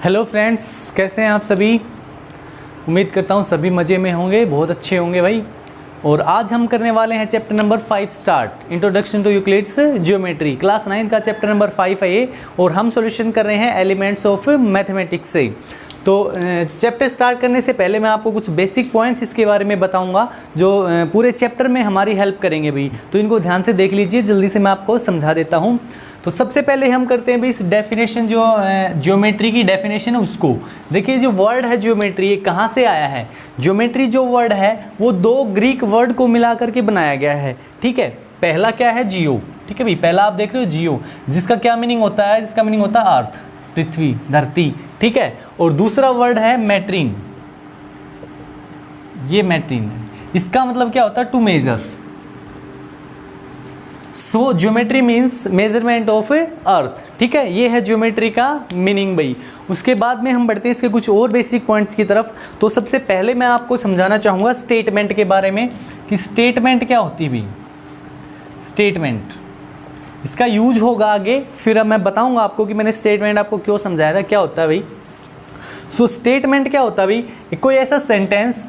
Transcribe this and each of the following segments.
Hello friends, कैसे हैं आप सभी। उम्मीद करता हूँ सभी मज़े में होंगे, बहुत अच्छे होंगे भाई। और आज हम करने वाले हैं chapter number 5 start, introduction to Euclid's geometry. Class 9 का चैप्टर नंबर 5 है ये, और हम सॉल्यूशन कर रहे हैं एलिमेंट्स ऑफ मैथमेटिक्स से। तो चैप्टर स्टार्ट करने से पहले मैं आपको कुछ बेसिक पॉइंट्स इसके बारे में बताऊंगा जो पूरे चैप्टर में हमारी हेल्प करेंगे भाई। तो इनको ध्यान से देख लीजिए, जल्दी से मैं आपको समझा देता हूं। तो सबसे पहले हम करते हैं भाई इस डेफिनेशन, जो ज्योमेट्री की डेफिनेशन है उसको। देखिए जो वर्ड है ज्योमेट्री, ये कहाँ से आया है। ज्योमेट्री जो वर्ड है वो दो ग्रीक वर्ड को मिला करके बनाया गया है। ठीक है, पहला क्या है, जियो। ठीक है भाई, पहला आप देख रहे हो जियो, जिसका क्या मीनिंग होता है, जिसका मीनिंग होता है अर्थ, पृथ्वी, धरती। ठीक है, और दूसरा वर्ड है मैट्रीन। ये मैट्रीन है, इसका मतलब क्या होता है, to measure. So geometry means measurement of earth. ठीक है, ये है ज्योमेट्री का मीनिंग भाई। उसके बाद में हम बढ़ते हैं इसके कुछ और बेसिक पॉइंट्स की तरफ। तो सबसे पहले मैं आपको समझाना चाहूँगा स्टेटमेंट के बारे में, कि स्टेटमेंट क्या होती है भाई। स्टेटमेंट, इसका यूज होगा आगे, फिर अब मैं बताऊंगा आपको कि मैंने स्टेटमेंट आपको क्यों समझाया था, क्या होता है भाई। सो स्टेटमेंट क्या होता है भाई, कोई ऐसा सेंटेंस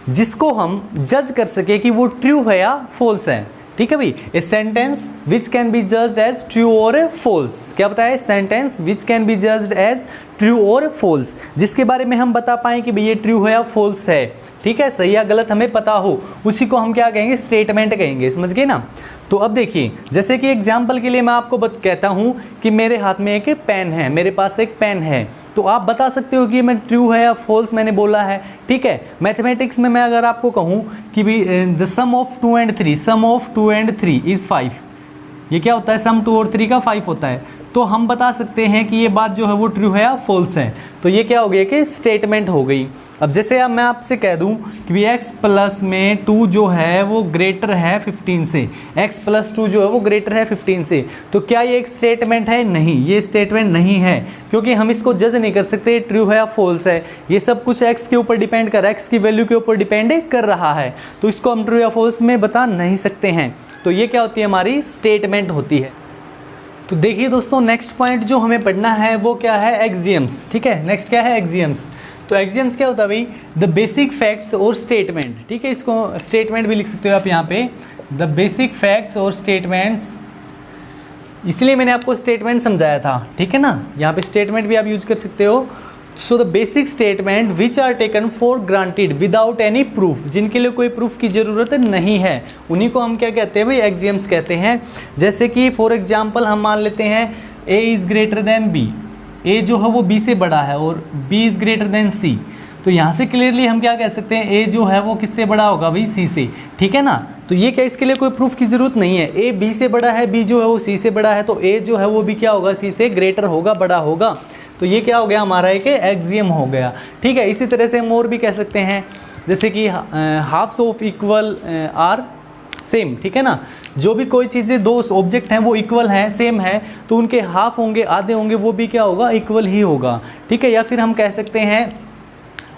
जिसको हम जज कर सके कि वो ट्रू है या फॉल्स है। ठीक है भाई, a sentence which can be judged as true और फॉल्स। क्या बताया, sentence which can be judged as true और फॉल्स, जिसके बारे में हम बता पाएं कि भाई ये ट्रू है या फॉल्स है। ठीक है, सही या गलत हमें पता हो, उसी को हम क्या कहेंगे, स्टेटमेंट कहेंगे। समझ गए ना। तो अब देखिए, जैसे कि एग्जाम्पल के लिए मैं आपको कहता हूँ कि मेरे हाथ में एक पेन है, मेरे पास एक पेन है, तो आप बता सकते हो कि मैं ट्रू है या फॉल्स मैंने बोला है। ठीक है, मैथमेटिक्स में मैं अगर आपको कहूँ कि भी the sum of 2 and 3, sum of 2 and 3 is 5, ये क्या होता है, सम 2 और 3 का 5 होता है, तो हम बता सकते हैं कि ये बात जो है वो ट्रू है या फॉल्स है। तो ये क्या हो गया कि स्टेटमेंट हो गई। अब जैसे अब मैं आपसे कह दूं कि भी x प्लस में 2 जो है वो ग्रेटर है 15 से, x प्लस 2 जो है वो ग्रेटर है 15 से, तो क्या ये एक स्टेटमेंट है? नहीं, ये स्टेटमेंट नहीं है, क्योंकि हम इसको जज नहीं कर सकते ट्रू है या फॉल्स है। ये सब कुछ x के ऊपर डिपेंड कर रहा है, x की वैल्यू के ऊपर डिपेंड कर रहा है, तो इसको हम ट्रू या फॉल्स में बता नहीं सकते हैं। तो ये क्या होती है, हमारी स्टेटमेंट होती है। तो देखिए दोस्तों, नेक्स्ट पॉइंट जो हमें पढ़ना है वो क्या है, एक्सियम्स। ठीक है, नेक्स्ट क्या है, एक्सियम्स। तो एक्सियम्स क्या होता है भाई, द बेसिक फैक्ट्स और स्टेटमेंट। ठीक है, इसको स्टेटमेंट भी लिख सकते हो आप यहाँ पे, द बेसिक फैक्ट्स और स्टेटमेंट्स, इसलिए मैंने आपको स्टेटमेंट समझाया था। ठीक है ना, यहाँ पे स्टेटमेंट भी आप यूज कर सकते हो। So the basic statement which are taken for granted without any proof, जिनके लिए कोई प्रूफ की ज़रूरत नहीं है, उन्हीं को हम क्या कहते हैं भाई, एक्सियम्स कहते हैं। जैसे कि फॉर एग्जांपल हम मान लेते हैं a is greater then b, a जो है वो b से बड़ा है और b is greater then c, तो यहाँ से क्लियरली हम क्या कह सकते हैं, a जो है वो किससे बड़ा होगा भाई, c से। ठीक है ना, तो ये क्या, इसके लिए कोई प्रूफ की ज़रूरत नहीं है। a b से बड़ा है, b जो है वो c से बड़ा है, तो a जो है वो भी क्या होगा, c से ग्रेटर होगा, बड़ा होगा। तो ये क्या हो गया, हमारा एक एक्सियम हो गया। ठीक है, इसी तरह से हम और भी कह सकते हैं, जैसे कि halves of equal are same. ठीक है ना, जो भी कोई चीज़ें, दो ऑब्जेक्ट हैं वो इक्वल हैं, सेम है, तो उनके हाफ होंगे, आधे होंगे, वो भी क्या होगा, इक्वल ही होगा। ठीक है, या फिर हम कह सकते हैं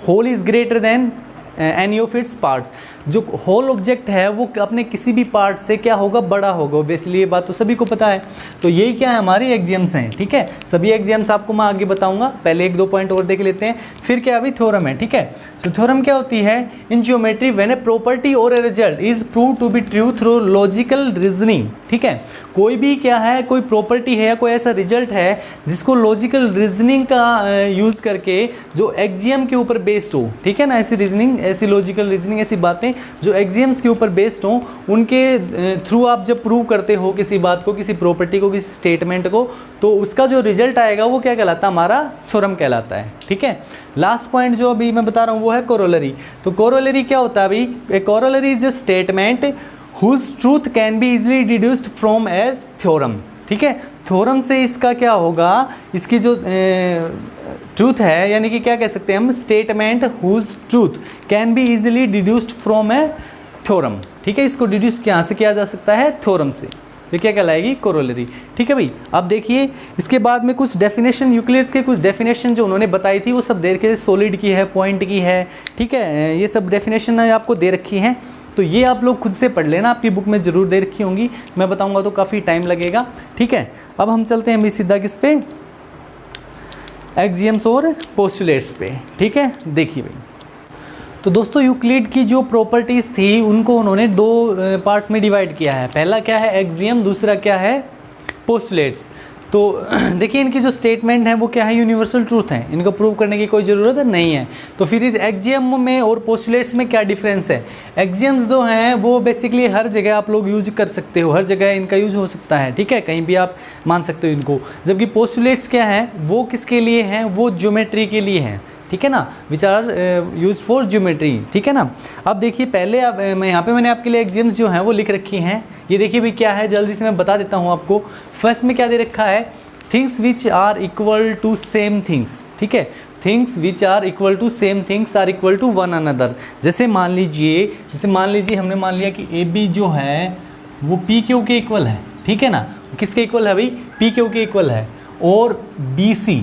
whole is greater than any of its parts, जो होल ऑब्जेक्ट है वो अपने किसी भी पार्ट से क्या होगा, बड़ा होगा। ऑब्वियसली ये बात तो सभी को पता है। तो यही क्या है, हमारी एक्सियम्स हैं। ठीक है, सभी एक्सियम्स आपको मैं आगे बताऊंगा, पहले 1-2 पॉइंट और देख लेते हैं, फिर क्या अभी थ्योरम है। ठीक है, तो थ्योरम क्या होती है, in geometry when a property और a result is prove to be true through logical reasoning. ठीक है, कोई भी क्या है, कोई प्रॉपर्टी है या कोई ऐसा रिजल्ट है जिसको लॉजिकल रीजनिंग का यूज़ करके, जो एक्सियम के ऊपर बेस्ड हो। ठीक है ना, ऐसी रीजनिंग, ऐसी लॉजिकल रीजनिंग, ऐसी बातें जो एक्सियम्स के ऊपर बेस्ड हो, उनके थ्रू आप जब प्रूव करते हो किसी बात को, किसी प्रॉपर्टी को, किसी स्टेटमेंट को, तो उसका जो रिजल्ट आएगा वो क्या कहलाता है, हमारा थ्योरम कहलाता है। ठीक है, लास्ट पॉइंट जो अभी मैं बता रहा हूँ वो है कोरोलरी। तो कोरोलरी क्या होता है अभी, a corollary is a statement whose truth can be easily deduced from as theorem। ठीक है, थ्योरम से इसका क्या होगा, इसकी जो ट्रूथ है, यानी कि क्या कह सकते हैं हम, statement whose truth can be easily deduced from a theorem। ठीक है, इसको डिड्यूस कहाँ से किया जा सकता है, थ्योरम से। ये क्या कहलाएगी, कोरोलरी। ठीक है भाई, अब देखिए इसके बाद में कुछ डेफिनेशन, यूक्लिड्स के कुछ डेफिनेशन जो उन्होंने बताई थी वो सब दे रखे, सॉलिड की है, पॉइंट की है। ठीक है, ये सब डेफिनेशन आपको दे रखी हैं, तो ये आप लोग खुद से पढ़ लेना, आपकी बुक में ज़रूर दे रखी होंगी, मैं बताऊंगा तो काफ़ी टाइम लगेगा। ठीक है, अब हम चलते हैं अभी सीधा किस पे, एक्सियम्स और पोस्टुलेट्स पे, ठीक है। देखिए भाई, तो दोस्तों यूक्लिड की जो प्रॉपर्टीज़ थी उनको उन्होंने दो पार्ट्स में डिवाइड किया है। पहला क्या है एक्सियम, दूसरा क्या है पोस्टुलेट्स। तो देखिए इनकी जो स्टेटमेंट है वो क्या है, यूनिवर्सल ट्रूथ है, इनको प्रूव करने की कोई ज़रूरत नहीं है। तो फिर एक्सियम में और पोस्टुलेट्स में क्या डिफरेंस है। एक्सियम्स जो हैं वो बेसिकली हर जगह आप लोग यूज कर सकते हो, हर जगह इनका यूज हो सकता है, ठीक है, कहीं भी आप मान सकते हो इनको। जबकि पोस्टुलेट्स क्या है, वो किसके लिए हैं, वो ज्योमेट्री के लिए हैं, ठीक है ना, which are use for geometry, ठीक है ना। अब देखिए पहले अब मैं यहाँ पे मैंने आपके लिए एक्सियम्स जो हैं वो लिख रखी हैं। ये देखिए भाई क्या है, जल्दी से मैं बता देता हूँ आपको। फर्स्ट में क्या दे रखा है, things which are equal to same things, ठीक है, things which are equal to same things are equal to one another. जैसे मान लीजिए हमने मान लिया कि ए बी जो है वो पी क्यू के इक्वल है, ठीक है ना। किसके इक्वल है भाई, पी क्यू के इक्वल है। और बी सी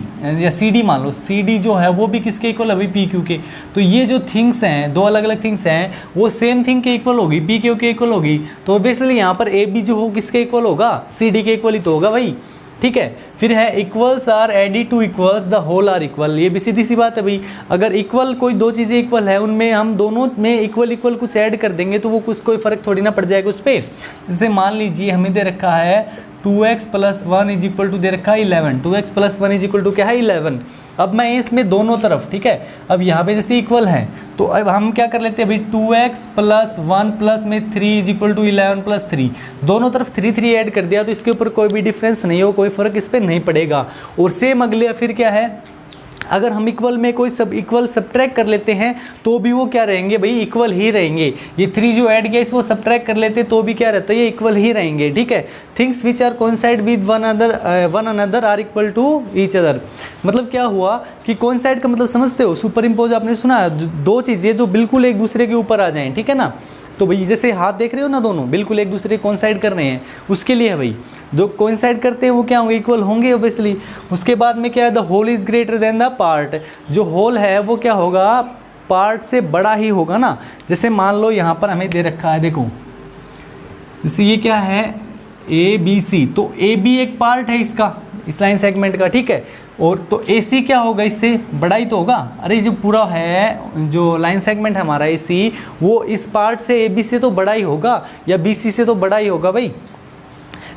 या सी डी मान लो, सी डी जो है वो भी किसके इक्वल है भाई, पी क्यू के। तो ये जो थिंग्स हैं, दो अलग अलग थिंग्स हैं, वो सेम थिंग के इक्वल होगी, पी क्यू के इक्वल होगी। तो बेसिकली यहाँ पर ए बी जो हो किसके इक्वल होगा, सी डी के इक्वल ही तो होगा भाई, ठीक है। फिर है equals are added to equals the whole are equal. ये भी सीधी सी बात है भाई, अगर इक्वल कोई दो चीज़ें इक्वल है, उनमें हम दोनों में इक्वल कुछ ऐड कर देंगे तो वो कुछ कोई फ़र्क थोड़ी ना पड़ जाएगा उस पर। जैसे मान लीजिए हमें दे रखा है 2x + 1 इज इक्वल टू दे रखा है 11, 2x + 1 इज इक्वल टू क्या है 11। अब मैं इसमें दोनों तरफ, ठीक है, अब यहाँ पे जैसे इक्वल है तो अब हम क्या कर लेते हैं भाई, 2x + 1 प्लस में 3 इज इक्वल टू 11 + 3, दोनों तरफ 3 ऐड कर दिया तो इसके ऊपर कोई भी डिफरेंस नहीं हो, कोई फ़र्क इस पर नहीं पड़ेगा। और सेम अगले फिर क्या है, अगर हम इक्वल में कोई सब इक्वल सब्ट्रैक्ट कर लेते हैं तो भी वो क्या रहेंगे भाई, इक्वल ही रहेंगे। ये 3 जो ऐड किया इसको सब्ट्रैक्ट कर लेते तो भी क्या रहता है, ये इक्वल ही रहेंगे, ठीक है। Things which are coincide with one another are equal to each other. मतलब क्या हुआ कि कोइंसाइड का मतलब समझते हो, सुपर इम्पोज आपने सुना है, दो चीज़ें जो बिल्कुल एक दूसरे के ऊपर आ जाएं, ठीक है ना। तो भाई जैसे हाथ देख रहे हो ना, दोनों बिल्कुल एक दूसरे कोइंसाइड कर रहे हैं, उसके लिए है भाई, जो कोइंसाइड करते हैं वो क्या होंगे, इक्वल होंगे ऑब्वियसली। उसके बाद में क्या है, the whole is greater than the part. जो होल है वो क्या होगा, पार्ट से बड़ा ही होगा ना। जैसे मान लो यहाँ पर हमें दे रखा है, देखो जैसे ये क्या है ए बी सी, तो ए बी एक पार्ट है इसका, इस लाइन सेगमेंट का, ठीक है। और तो ए सी क्या होगा, इससे बड़ा ही तो होगा। अरे जो पूरा है जो लाइन सेगमेंट है हमारा ए सी, वो इस पार्ट से ए बी से तो बड़ा ही होगा, या बी सी से तो बड़ा ही होगा भाई।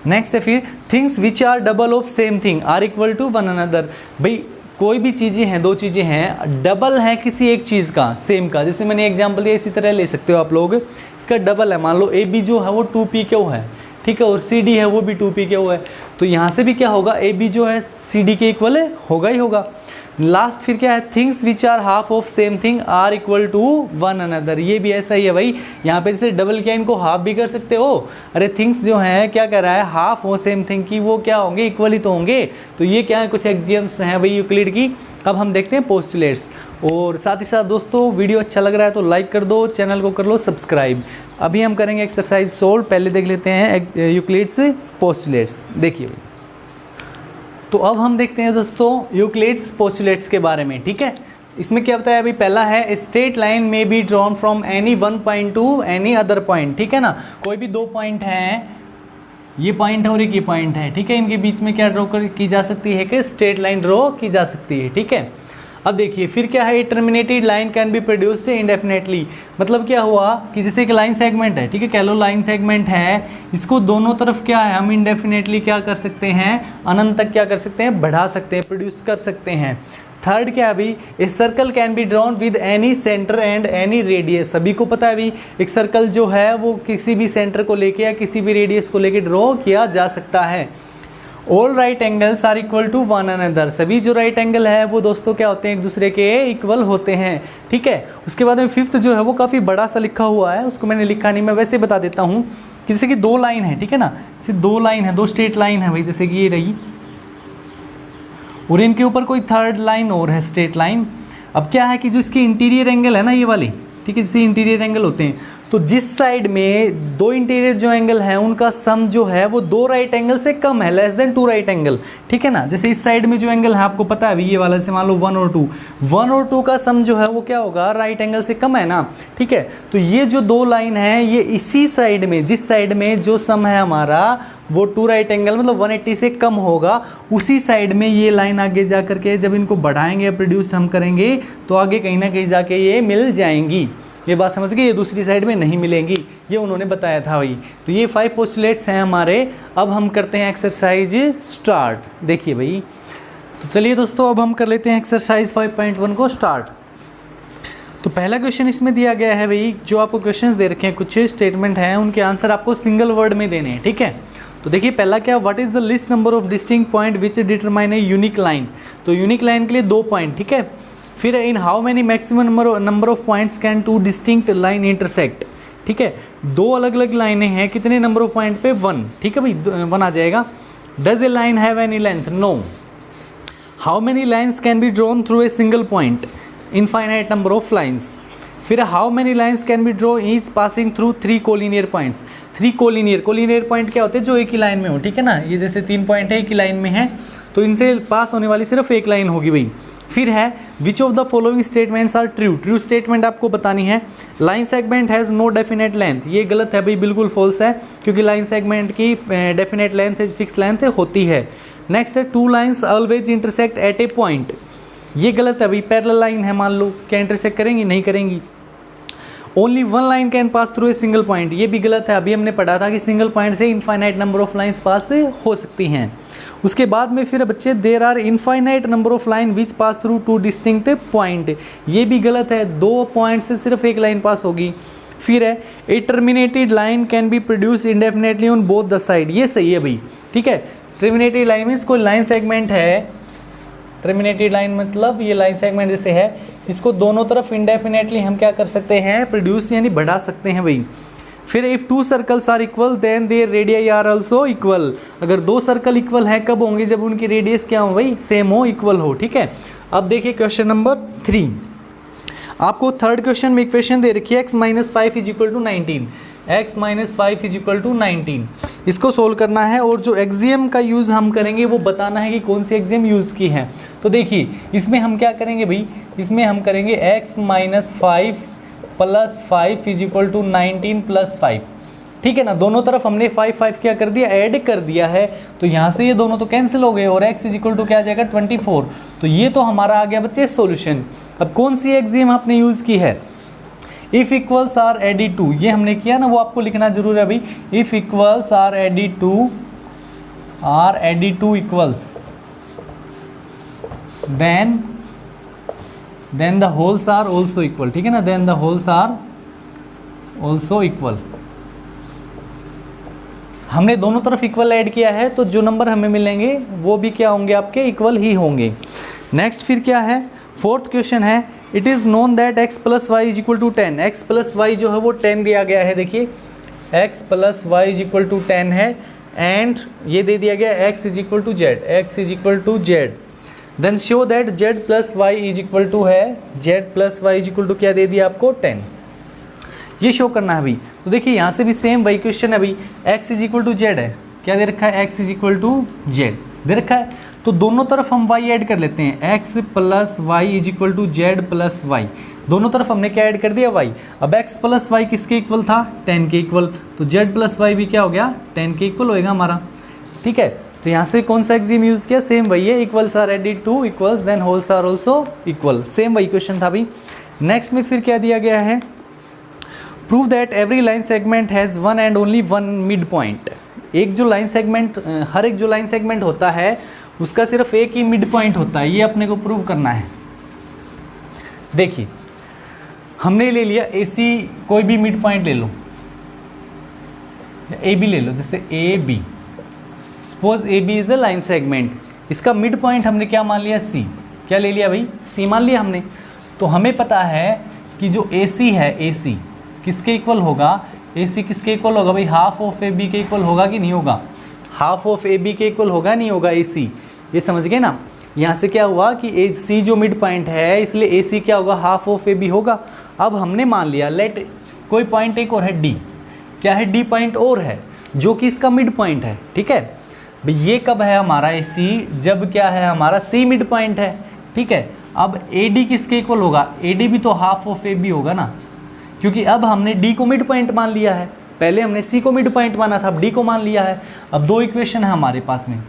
नेक्स्ट है फिर things which are double of same thing are equal to one another. भाई कोई भी चीज़ें हैं, दो चीज़ें हैं, डबल है किसी एक चीज़ का, सेम का, जैसे मैंने एग्जांपल दिया इसी तरह ले सकते हो आप लोग। इसका डबल है, मान लो ए बी जो है वो 2p क्यू है, ठीक है, और सी डी है वो भी 2p क्यू है। तो यहाँ से भी क्या होगा, ए बी जो है सी डी के इक्वल है, होगा ही होगा। लास्ट फिर क्या है, things which are half of same thing are equal to one another. ये भी ऐसा ही है भाई, यहाँ पे जैसे डबल किया इनको हाफ भी कर सकते हो। अरे थिंग्स जो हैं क्या कर रहा है, हाफ हो सेम थिंग की, वो क्या होंगे, इक्वल ही तो होंगे। तो ये क्या है, कुछ एक्सियम्स हैं भाई यूक्लिड की। अब हम देखते हैं पोस्टुलेट्स। और साथ ही साथ दोस्तों वीडियो अच्छा लग रहा है तो लाइक कर दो, चैनल को कर लो सब्सक्राइब। अभी हम करेंगे एक्सरसाइज सोल्व, पहले देख लेते हैं यूक्लिड्स पोस्टुलेट्स। देखिए भाई, तो अब हम देखते हैं दोस्तों यूक्लिड्स पोस्टुलेट्स के बारे में, ठीक है। इसमें क्या बताया अभी, पहला है स्ट्रेट लाइन में be drawn from any one point two any other point, ठीक है ना। कोई भी दो पॉइंट हैं, ये पॉइंट है और एक ये पॉइंट है, ठीक है, इनके बीच में क्या ड्रॉ की जा सकती है कि स्ट्रेट लाइन ड्रॉ की जा सकती है, ठीक है। अब देखिए फिर क्या है, terminated line can be produced indefinitely. मतलब क्या हुआ कि जैसे एक लाइन सेगमेंट है, ठीक है, कह लो लाइन सेगमेंट है, इसको दोनों तरफ क्या है, हम इंडेफिनेटली क्या कर सकते हैं, अनंत तक क्या कर सकते हैं, बढ़ा सकते हैं, प्रोड्यूस कर सकते हैं। थर्ड क्या है अभी, a circle can be drawn with any centre and any radius. सभी को पता है अभी, एक सर्कल जो है वो किसी भी सेंटर को लेके या किसी भी रेडियस को लेके ड्रॉ किया जा सकता है। All right angles are equal to one another. सभी जो राइट एंगल है वो दोस्तों क्या होते हैं, एक दूसरे के इक्वल होते हैं, ठीक है। उसके बाद में फिफ्थ जो है वो काफ़ी बड़ा सा लिखा हुआ है, उसको मैंने लिखा नहीं, मैं वैसे बता देता हूँ। जैसे कि दो लाइन है, ठीक है ना, जैसे दो लाइन है, दो स्ट्रेट लाइन है भाई, जैसे कि ये रही, और इनके ऊपर कोई थर्ड लाइन और है स्ट्रेट लाइन। अब क्या है कि जो इसकी इंटीरियर एंगल है ना, ये वाली, ठीक है, जैसे इंटीरियर एंगल होते हैं, तो जिस साइड में दो इंटीरियर जो एंगल है उनका सम जो है वो दो राइट एंगल से कम है, less than two right angle, ठीक है ना। जैसे इस साइड में जो एंगल है आपको पता है अभी ये वाला, से मान लो 1 और 2, 1 और 2 का सम जो है वो क्या होगा, राइट एंगल से कम है ना, ठीक है। तो ये जो दो लाइन है ये इसी साइड में, जिस साइड में जो सम है हमारा वो टू राइट एंगल मतलब 180 से कम होगा, उसी साइड में ये लाइन आगे जा करके जब इनको बढ़ाएंगे, प्रोड्यूस हम करेंगे तो आगे कहीं ना कहीं जाके ये मिल जाएंगी। ये बात समझ गए, ये दूसरी साइड में नहीं मिलेंगी, ये उन्होंने बताया था भाई। तो ये 5 पोस्टुलेट्स हैं हमारे। अब हम करते हैं एक्सरसाइज स्टार्ट। देखिए भाई, तो चलिए दोस्तों अब हम कर लेते हैं एक्सरसाइज 5.1 को स्टार्ट। तो पहला क्वेश्चन इसमें दिया गया है भाई, जो आपको क्वेश्चंस दे रखे हैं, कुछ स्टेटमेंट हैं, उनके आंसर आपको सिंगल वर्ड में देने हैं, ठीक है। तो देखिए पहला क्या, what is the list number of distinct point which determine a unique line. तो यूनिक लाइन के लिए 2 पॉइंट, ठीक है। फिर in how many maximum number of points can two distinct line intersect, ठीक है। 2 अलग अलग लाइनें हैं, कितने नंबर ऑफ पॉइंट पे, 1, ठीक है भाई, 1 आ जाएगा। Does a line have any length, no. How many lines can be drawn through a single point, infinite number of lines. फिर how many lines can be draw each passing through 3 collinear points. 3 collinear point क्या होते हैं, जो एक ही line में हो, ठीक है ना। ये जैसे 3 पॉइंट है, एक ही लाइन में है, तो इनसे पास होने वाली सिर्फ एक लाइन होगी भाई। फिर है which of the following statements are true. True statement आपको बतानी है। Line segment has no definite length, ये गलत है भाई, बिल्कुल फॉल्स है, क्योंकि लाइन सेगमेंट की डेफिनेट लेंथ फिक्स लेंथ होती है। नेक्स्ट है 2 lines always intersect at a point, ये गलत है भाई, पैरेलल लाइन है मान लो, क्या इंटरसेक्ट करेंगी, नहीं करेंगी। Only 1 line can pass through a single point, ये भी गलत है, अभी हमने पढ़ा था कि सिंगल पॉइंट से infinite number of lines pass हो सकती हैं। उसके बाद में फिर बच्चे there are infinite number of line which pass through 2 distinct point, ये भी गलत है, 2 पॉइंट से सिर्फ एक लाइन पास होगी। फिर है a terminated line can be produce indefinitely on both the side, ये सही है भाई, ठीक है। टर्मिनेटेड लाइन मीन्स कोई लाइन सेगमेंट है, टर्मिनेटेड लाइन मतलब ये लाइन सेगमेंट जैसे है, इसको दोनों तरफ इंडेफिनेटली हम क्या कर सकते हैं, प्रोड्यूस यानी बढ़ा सकते हैं भाई। फिर if 2 circles are equal then their radii are also equal, अगर 2 सर्कल इक्वल हैं कब होंगे, जब उनकी रेडियस क्या हो भाई, सेम हो, इक्वल हो, ठीक है। अब देखिए क्वेश्चन नंबर 3, आपको थर्ड क्वेश्चन में इक्वेशन दे रखी है x - 5 = 19, x - 5 = 19, इसको सोल्व करना है। और जो एक्सियम का यूज़ हम करेंगे वो बताना है कि कौन सी एक्सियम यूज़ की है। तो देखिए इसमें हम क्या करेंगे भाई, इसमें हम करेंगे x - 5 + 5 = 19 + 5, ठीक है ना। दोनों तरफ हमने 5 क्या कर दिया, ऐड कर दिया है, तो यहाँ से ये दोनों तो कैंसिल हो गए और x = क्या आ जाएगा 24। तो ये तो हमारा आ गया बच्चे सॉल्यूशन। अब कौन सी एक्सियम आपने यूज़ की है, if equals are added to, ये हमने किया ना, वो आपको लिखना जरूर है भाई। If equals are added to equals then the wholes are also equal, ठीक है ना, then the wholes are also equal. हमने दोनों तरफ इक्वल ऐड किया है, तो जो नंबर हमें मिलेंगे वो भी क्या होंगे, आपके इक्वल ही होंगे। नेक्स्ट फिर क्या है, फोर्थ क्वेश्चन है, it is known that x + y = 10, x + y जो है वो 10 दिया गया है। देखिए x + y = 10 है, एंड ये दे दिया गया x = z, x = z। Then show that z + y = है, z + y = क्या दे दिया आपको, 10, ये शो करना है भाई। तो देखिए यहाँ से भी सेम वही क्वेश्चन है भाई, x = z है, क्या दे रखा है, x = z दे रखा है, तो दोनों तरफ हम y ऐड कर लेते हैं, x + y = z + y, दोनों तरफ हमने क्या ऐड कर दिया, y। अब x + y किसके इक्वल था, 10 के इक्वल, तो z + y भी क्या हो गया, 10 के इक्वल होएगा हमारा, ठीक है। तो यहाँ से कौन सा एक्सियम यूज़ किया, सेम वही है, equals are added to equals then wholes are also equal, same वही क्वेश्चन था भाई। नेक्स्ट में फिर क्या दिया गया है, prove that every line segment has 1 and only 1 mid point. एक जो लाइन सेगमेंट, हर एक जो लाइन सेगमेंट होता है उसका सिर्फ एक ही मिड पॉइंट होता है, ये अपने को प्रूव करना है। देखिए हमने ले लिया AC, कोई भी मिड पॉइंट ले लो, AB ले लो, जैसे AB, suppose AB is a line segment, इसका मिड पॉइंट हमने क्या मान लिया, C, क्या ले लिया भाई, C मान लिया हमने। तो हमें पता है कि जो AC है, AC किसके इक्वल होगा, AC किसके इक्वल होगा भाई, हाफ ऑफ AB के इक्वल होगा कि नहीं होगा, हाफ ऑफ AB के इक्वल होगा नहीं होगा AC, ये समझ गए ना। यहाँ से क्या हुआ कि AC जो मिड पॉइंट है, इसलिए AC क्या होगा, हाफ ऑफ AB होगा। अब हमने मान लिया, लेट कोई पॉइंट एक और है डी, क्या है डी पॉइंट और है जो कि इसका मिड पॉइंट है, ठीक है भाई। ये कब है हमारा ए सी, जब क्या है हमारा सी मिड पॉइंट है, ठीक है। अब ए डी किसके इक्वल होगा, ए डी भी तो हाफ ऑफ ए बी होगा ना, क्योंकि अब हमने डी को मिड पॉइंट मान लिया है, पहले हमने सी को मिड पॉइंट माना था, अब डी को मान लिया है। अब दो इक्वेशन है हमारे पास में,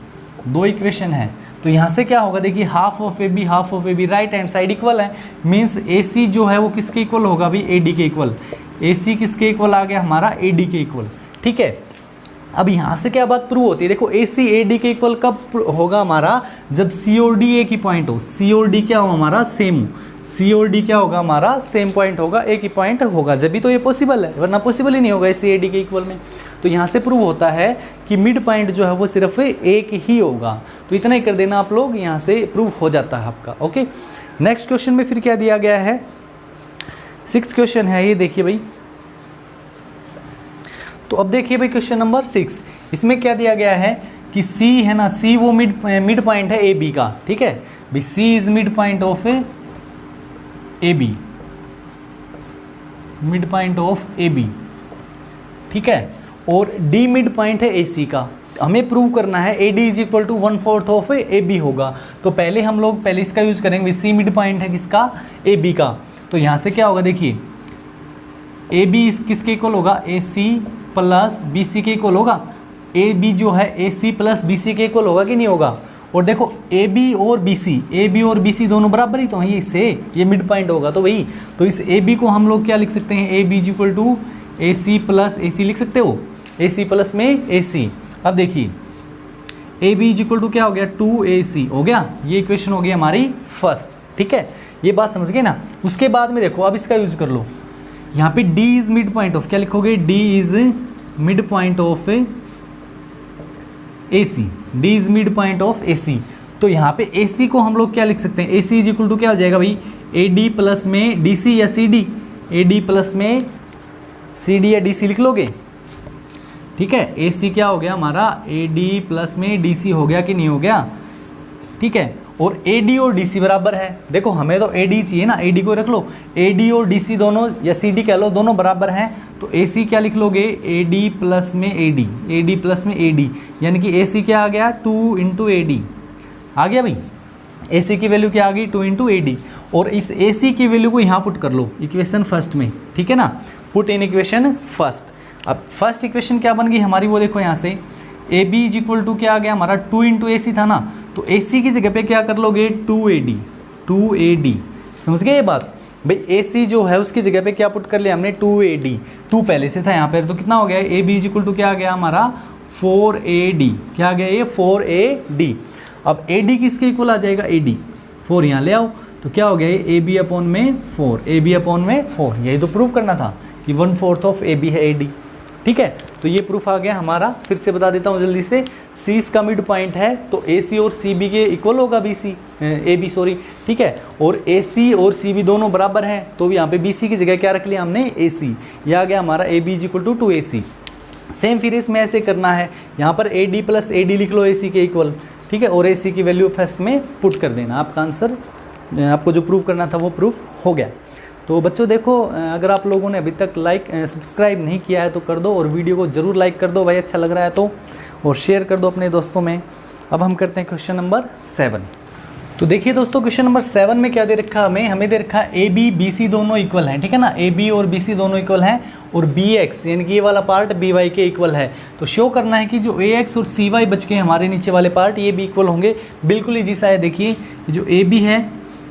दो इक्वेशन है, तो यहाँ से क्या होगा देखिए, half of A B half of A B right hand side equal है, मीन्स ए सी जो है वो किसके इक्वल होगा भाई, ए डी के इक्वल। ए सी किसके इक्वल आ गया हमारा, ए डी के इक्वल, ठीक है। अब यहाँ से क्या बात प्रूव होती है, देखो ए सी ए डी के इक्वल कब होगा हमारा, जब सी और डी एक ही पॉइंट हो, सी और डी क्या हो हमारा सेम हो, सी और डी क्या होगा हमारा सेम पॉइंट होगा, एक ही पॉइंट होगा, जब भी तो ये पॉसिबल है, वरना पॉसिबल ही नहीं होगा ए सी ए डी के इक्वल में। तो यहाँ से प्रूव होता है कि मिड पॉइंट जो है वो सिर्फ एक ही होगा, तो इतना ही कर देना आप लोग, यहाँ से प्रूव हो जाता है आपका। ओके, नेक्स्ट क्वेश्चन में फिर क्या दिया गया है, 6th क्वेश्चन है ये, देखिए भाई। तो अब देखिए भाई क्वेश्चन नंबर 6, इसमें क्या दिया गया है कि C है ना, C वो मिड पॉइंट है ए बी का, ठीक है भाई। C is mid point of A B, mid point of A B, ठीक है। और D मिड पॉइंट है ए सी का, हमें प्रूव करना है A D is equal to 1/4 of A B होगा। तो पहले हम लोग पहले इसका यूज़ करेंगे, C मिड पॉइंट है किसका, ए बी का। तो यहाँ से क्या होगा देखिए, ए बी किसके इक्वल होगा, ए सी प्लस बी सी के इक्वल होगा। ए बी जो है A C plus B C के इक्वल होगा कि नहीं होगा। और देखो ए बी और बी सी दोनों बराबर ही तो हैं, ये इससे ये मिड पॉइंट होगा, तो वही तो इस ए बी को हम लोग क्या लिख सकते हैं, A B is equal to A C plus A C लिख सकते हो, ए सी प्लस में ए सी। अब देखिए A B is equal to क्या हो गया, 2AC हो गया, ये इक्वेशन हो गई हमारी फर्स्ट, ठीक है। ये बात समझ गए ना। उसके बाद में देखो अब इसका यूज़ कर लो, यहाँ पे D is mid point of, क्या लिखोगे, D is mid point of AC, D is mid point of AC। तो यहाँ पे AC को हम लोग क्या लिख सकते हैं, AC इज इक्वल टू क्या हो जाएगा भाई, AD प्लस में DC या CD, AD प्लस में CD या DC लिख लोगे, ठीक है। AC क्या हो गया हमारा, AD प्लस में DC हो गया कि नहीं हो गया, ठीक है। और AD और DC बराबर है, देखो हमें तो AD चाहिए ना, AD को रख लो, AD और DC दोनों या CD कह लो, दोनों बराबर हैं। तो AC क्या लिख लोगे, AD प्लस में AD, AD प्लस में AD, यानी कि AC क्या आ गया, 2 इंटू AD आ गया भाई। AC की वैल्यू क्या आ गई, 2 इंटू AD। और इस AC की वैल्यू को यहाँ पुट कर लो इक्वेशन फर्स्ट में, ठीक है ना, पुट इन इक्वेशन फर्स्ट। अब फर्स्ट इक्वेशन क्या बन गई हमारी, वो देखो यहाँ से A B is equal to क्या आ गया हमारा, 2 इंटू ए सी था ना, तो ए सी की जगह पे क्या कर लोगे, 2AD। समझ गए ये बात भाई। ए सी जो है उसकी जगह पे क्या पुट कर लिया हमने, 2AD, 2 पहले से था यहाँ पे, तो कितना हो गया, A B is equal to क्या आ गया हमारा, 4AD, क्या आ गया ये 4AD। अब AD किसके इक्वल आ जाएगा, AD, 4 यहाँ ले आओ, तो क्या हो गया ये AB अपॉन में 4, AB अपॉन में 4, यही तो प्रूव करना था कि 1/4 ऑफ AB है AD, ठीक है। तो ये प्रूफ आ गया हमारा। फिर से बता देता हूँ जल्दी से, C इसका मिड पॉइंट है, तो AC और CB के इक्वल होगा AB सॉरी, ठीक है। और AC और CB दोनों बराबर हैं, तो यहाँ पे BC की जगह क्या रख लिया हमने, AC, ये आ गया हमारा AB is equal to 2AC। Same फिर इसमें ऐसे करना है, यहाँ पर AD प्लस AD लिख लो AC के इक्वल, ठीक है। और AC की वैल्यू फर्स्ट में पुट कर देना, आपका आंसर, आपको जो प्रूव करना था वो प्रूफ हो गया। तो बच्चों देखो, अगर आप लोगों ने अभी तक सब्सक्राइब नहीं किया है तो कर दो, और वीडियो को ज़रूर लाइक कर दो भाई, अच्छा लग रहा है तो, और शेयर कर दो अपने दोस्तों में। अब हम करते हैं क्वेश्चन नंबर 7। तो देखिए दोस्तों, क्वेश्चन नंबर 7 में क्या दे रखा हमें दे रखा AB BC दोनों इक्वल हैं, ठीक है ना, AB और BC दोनों इक्वल हैं, और BX यानी कि ये वाला पार्ट BY के इक्वल है। तो शो करना है कि जो AX और CY बच के हमारे नीचे वाले पार्ट ये भी इक्वल होंगे। बिल्कुल ईजी सा है, देखिए जो AB है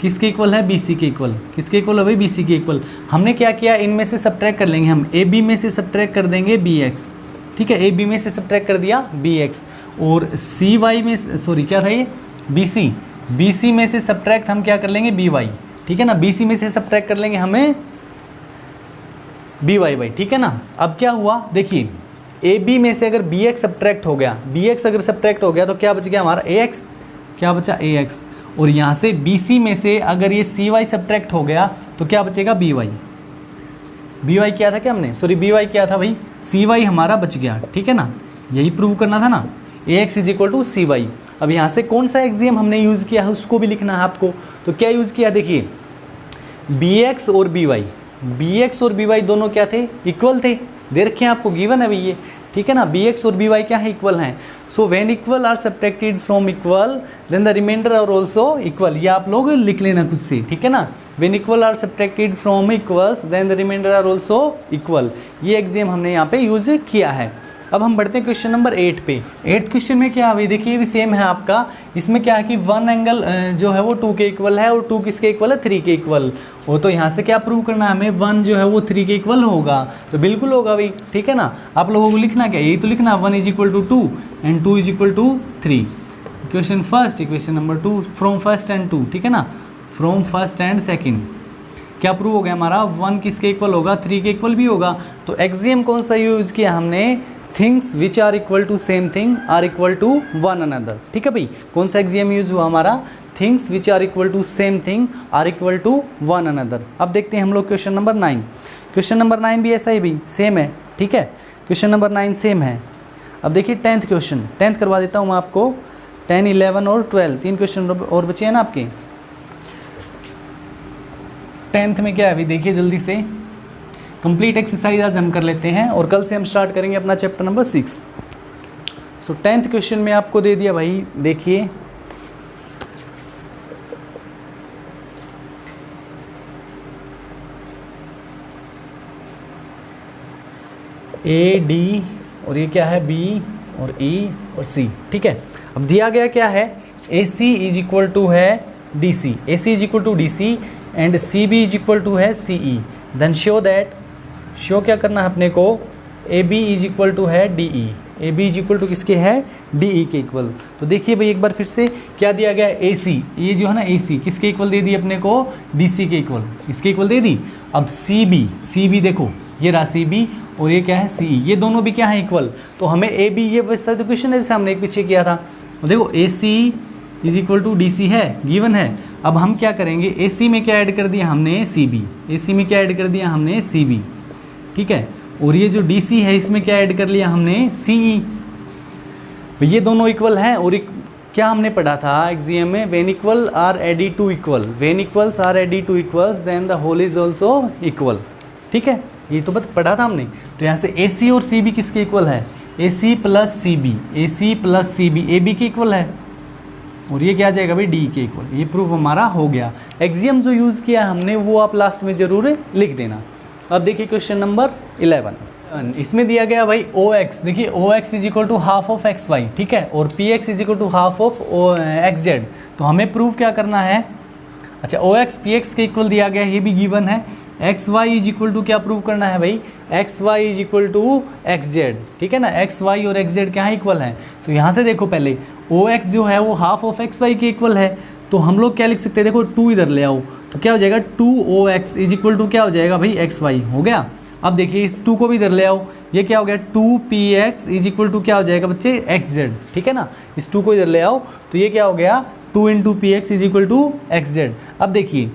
किसके इक्वल है, BC के इक्वल, किसके इक्वल है भाई, BC के इक्वल। हमने क्या किया, इनमें से सब्ट्रैक्ट कर लेंगे हम, AB में से सब्ट्रैक्ट कर देंगे BX, ठीक है, AB में से सब्ट्रैक्ट कर दिया BX, और CY में सॉरी क्या था ये, BC में से सब्ट्रैक्ट हम क्या कर लेंगे BY, ठीक है ना, BC में से सब्ट्रैक्ट कर लेंगे हमें BY, ठीक है ना। अब क्या हुआ देखिए, AB में से अगर BX सब्ट्रैक्ट हो गया, BX अगर सब्ट्रैक्ट हो गया तो क्या बच गया हमारा AX, क्या बचा AX, और यहाँ से BC में से अगर ये CY सब्ट्रैक्ट हो गया तो क्या बचेगा BY क्या था, क्या हमने सॉरी BY क्या था भाई, CY हमारा बच गया, ठीक है ना, यही प्रूव करना था ना, AX is equal to CY। अब यहाँ से कौन सा एक्सियम हमने यूज़ किया है उसको भी लिखना है आपको। तो क्या यूज़ किया, देखिए BX और BY, बी एक्स और बी वाई दोनों क्या थे, इक्वल थे, दे रखे हैं आपको, गिवन है भाई ये, ठीक है ना, बी एक्स और बी वाई क्या है, इक्वल हैं। So when equal are subtracted from equal then the remainder are also equal, ये आप लोग लिख लेना खुद से, ठीक है ना, when equal are subtracted from equals then the remainder are also equal, ये एग्जाम हमने यहाँ पे यूज किया है। अब हम बढ़ते हैं क्वेश्चन नंबर 8 पे। 8th क्वेश्चन में क्या है, देखिए ये भी सेम है आपका, इसमें क्या है कि वन एंगल जो है वो 2 के इक्वल है और 2 किसके इक्वल है, 3 के इक्वल हो, तो यहाँ से क्या प्रूव करना है हमें, 1 जो है वो 3 के इक्वल होगा, तो बिल्कुल होगा भाई, ठीक है ना। आप लोगों को लिखना क्या, यही तो लिखना 1 is equal to 2 and 2 is equal to 3। Equation first, equation number 2 from first and 2, ठीक है ना, फ्रॉम फर्स्ट एंड सेकेंड क्या प्रूव हो गया हमारा, 1 किसके इक्वल होगा, 3 के इक्वल भी होगा। तो एक्सियम कौन सा यूज किया हमने, things which are equal to same thing are equal to one another, ठीक है भाई, कौन सा एक्सियम यूज हुआ हमारा, things which are equal to same thing are equal to one another. अब देखते हैं हम लोग क्वेश्चन नंबर 9। क्वेश्चन नंबर 9 भी ऐसा ही भी सेम है, ठीक है, क्वेश्चन नंबर 9 सेम है। अब देखिए 10th क्वेश्चन, 10th करवा देता हूँ मैं आपको, 10, 11 और 12 3 क्वेश्चन और बचे हैं ना आपके। 10th में क्या है अभी देखिए जल्दी से, कंप्लीट एक्सरसाइज आज हम कर लेते हैं और कल से हम स्टार्ट करेंगे अपना चैप्टर नंबर 6। सो 10th क्वेश्चन में आपको दे दिया भाई, देखिए ए डी और ये क्या है, बी और ई और सी, ठीक है। अब दिया गया क्या है, A C is equal to है D C, A C is equal to D C and C B is equal to है C E, then show that, show क्या करना है अपने को, A B is equal to है D E, A B is equal to किसके है, D ई के इक्वल। तो देखिए भाई एक बार फिर से क्या दिया गया, ए सी, ये जो है ना ए सी किसके इक्वल दे दी अपने को, डी सी के इक्वल, इसके इक्वल दे दी। अब सी बी देखो ये रहा सी बी और ये क्या है सी ई, ये दोनों भी क्या है इक्वल, तो हमें ए बी, ये वैसा तो क्वेश्चन है जैसे हमने एक पीछे किया था, देखो A C is equal to D C है, गिवन है। अब हम क्या करेंगे, ए सी में क्या ऐड कर दिया हमने, सी बी, ए सी में क्या ऐड कर दिया हमने, सी बी, ठीक है, और ये जो डी सी है इसमें क्या ऐड कर लिया हमने, सी ई, ये दोनों इक्वल हैं। और क्या हमने पढ़ा था एग्जाम में, when equal are added to equal, when equals are added to equals then the whole is also equal, ठीक है, ये तो पढ़ा था हमने। तो यहाँ से ए सी और सी बी किसके इक्वल है, A C plus C B, A C plus C B A B के इक्वल है, और ये क्या आ जाएगा भाई डी के इक्वल, ये प्रूफ हमारा हो गया। एक्सियम जो यूज़ किया हमने वो आप लास्ट में ज़रूर लिख देना। अब देखिए क्वेश्चन नंबर 11, इसमें दिया गया भाई ओ एक्स, देखिए O X is equal to half of X Y, ठीक है, और P X is equal to half of X Z. तो हमें प्रूफ क्या करना है, अच्छा ओ एक्स पी एक्स के इक्वल दिया गया, ये भी गिवन है। X Y is equal to क्या प्रूव करना है भाई, X Y is equal to X Z, ठीक है ना, एक्स वाई और एक्स जेड क्या है, इक्वल है। तो यहाँ से देखो पहले ओ एक्स जो है वो हाफ ऑफ एक्स वाई के इक्वल है, तो हम लोग क्या लिख सकते हैं, देखो 2 इधर ले आओ तो क्या हो जाएगा, 2 OX इज इक्वल टू क्या हो जाएगा भाई, एक्स वाई हो गया। अब देखिए इस 2 को भी इधर ले आओ, ये क्या हो गया, 2PX इज इक्वल टू क्या हो जाएगा बच्चे, XZ, ठीक है ना, इस 2 को इधर ले आओ तो ये क्या हो गया, 2 × PX is equal to XZ। अब देखिए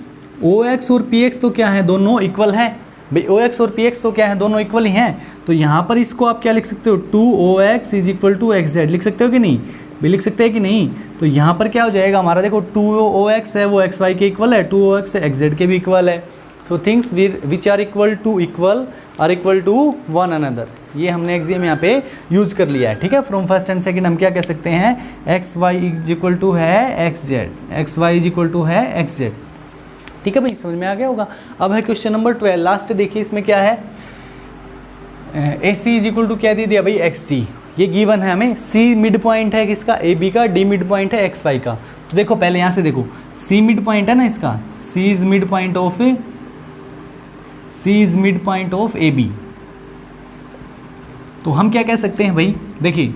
OX और PX तो क्या है, दोनों इक्वल हैं भाई, OX और PX तो क्या है, दोनों इक्वल ही हैं। तो यहाँ पर इसको आप क्या लिख सकते हो, 2OX is equal to XZ लिख सकते हो कि नहीं, भी लिख सकते हैं कि नहीं। तो यहाँ पर क्या हो जाएगा हमारा, देखो 2OX है वो XY के इक्वल है, 2OX है XZ के भी इक्वल है। So things which are equal to equal are equal to one another, ये हमने एक्सियम यहाँ पे यूज कर लिया है, ठीक है। फ्रॉम फर्स्ट एंड सेकंड हम क्या कह सकते हैं, XY इज इक्वल टू है XZ, XY is equal to है XZ, ठीक है भाई, समझ में आ गया होगा। अब है क्वेश्चन नंबर 12, लास्ट देखिए इसमें क्या है, AC इज इक्वल टू क्या दे दिया भाई, XT, ये गिवन है हमें। C मिड पॉइंट है किसका, AB का, D मिड पॉइंट है XY का। तो देखो पहले यहाँ से देखो C मिड पॉइंट है ना इसका, C is mid point of AB। तो हम क्या कह सकते हैं भाई, देखिए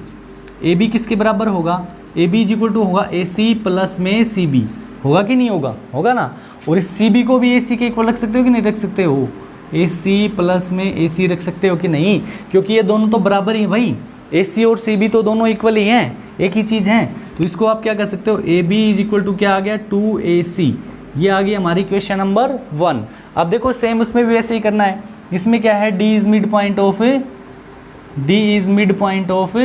AB किसके बराबर होगा, AB इज इक्वल टू होगा AC प्लस में CB, होगा कि नहीं होगा, होगा ना। और इस CB को भी AC के इक्वल रख सकते हो कि नहीं रख सकते हो, AC प्लस में AC रख सकते हो कि नहीं, क्योंकि ये दोनों तो बराबर ही भाई, AC और CB तो दोनों इक्वल ही हैं, एक ही चीज़ हैं। तो इसको आप क्या कर सकते हो, AB इज इक्वल टू क्या आ गया, 2AC, ये आ गई हमारी क्वेश्चन नंबर 1। अब देखो सेम उसमें भी वैसे ही करना है, इसमें क्या है, D is mid point of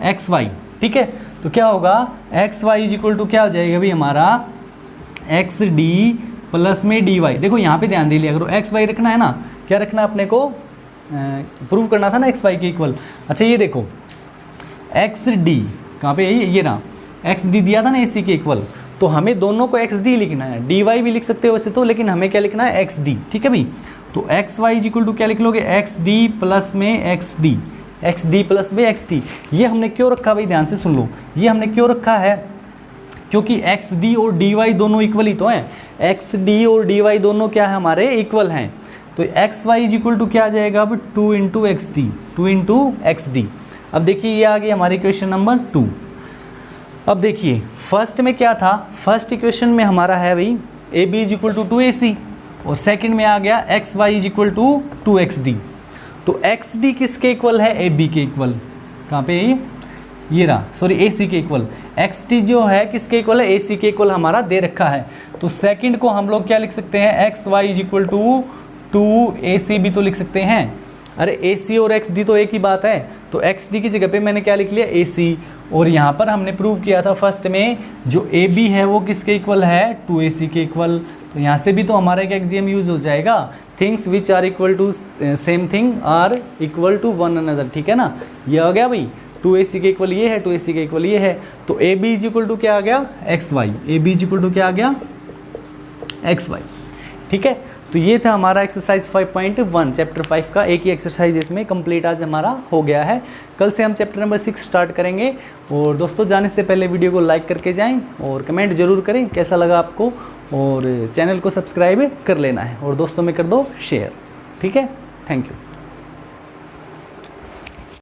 XY, ठीक है। तो क्या होगा, XY इज इक्वल टू क्या हो जाएगा भाई हमारा, XD प्लस में dy। देखो यहाँ पे ध्यान दे लिया करो, एक्स वाई रखना है ना, क्या रखना है अपने को, प्रूव करना था ना एक्स वाई के इक्वल। अच्छा ये देखो एक्स डी कहाँ पे, ये रहा, एक्स डी दिया था ना ए सी के इक्वल, तो हमें दोनों को एक्स डी लिखना है, डी वाई भी लिख सकते हो वैसे तो, लेकिन हमें क्या लिखना है, एक्स डी। ठीक है भाई, तो एक्स वाई इक्वल टू क्या लिख लोगे, एक्स डी प्लस में x D, x D plus में एक्स डी। ये हमने क्यों रखा भाई, ध्यान से सुन लो, ये हमने क्यों रखा है, क्योंकि एक्स डी और डी वाई दोनों इक्वल ही तो हैं, एक्स डी और डी वाई दोनों क्या है हमारे, इक्वल हैं। तो X Y is equal to क्या आ जाएगा अब, 2 into X D, 2 into X D. अब देखिए ये आ गई हमारी इक्वेशन नंबर 2। अब देखिए फर्स्ट में क्या था, फर्स्ट इक्वेशन में हमारा है भाई A B is equal to 2ac, और सेकंड में आ गया X Y is equal to 2xd। तो एक्स डी किसके इक्वल है, ए बी के इक्वल, कहाँ पे ये रहा, सॉरी ए सी के इक्वल। एक्स डी जो है किसके इक्वल है, ए सी के इक्वल हमारा दे रखा है। तो सेकंड को हम लोग क्या लिख सकते हैं, X Y is equal to 2ac भी तो लिख सकते हैं। अरे ए सी और एक्स डी तो एक ही बात है, तो एक्स डी की जगह पे मैंने क्या लिख लिया, ए सी। और यहाँ पर हमने प्रूव किया था फर्स्ट में जो ए बी है वो किसके इक्वल है, 2ac के इक्वल। तो यहाँ से भी तो हमारा एक एक्सियम यूज हो जाएगा, things which are equal to same thing are equal to one another. ठीक है ना, ये आ गया भाई, 2ac के इक्वल ये है, 2ac के इक्वल ये है। तो A B is equal to क्या आ गया, X Y, A B is equal to क्या आ गया, एक्स वाई। ठीक है, तो ये था हमारा एक्सरसाइज 5.1 चैप्टर 5 का, एक ही एक्सरसाइज इसमें कंप्लीट आज हमारा हो गया है। कल से हम चैप्टर नंबर 6 स्टार्ट करेंगे। और दोस्तों जाने से पहले वीडियो को लाइक करके जाएं और कमेंट जरूर करें कैसा लगा आपको, और चैनल को सब्सक्राइब कर लेना है और दोस्तों में कर दो शेयर। ठीक है, थैंक यू।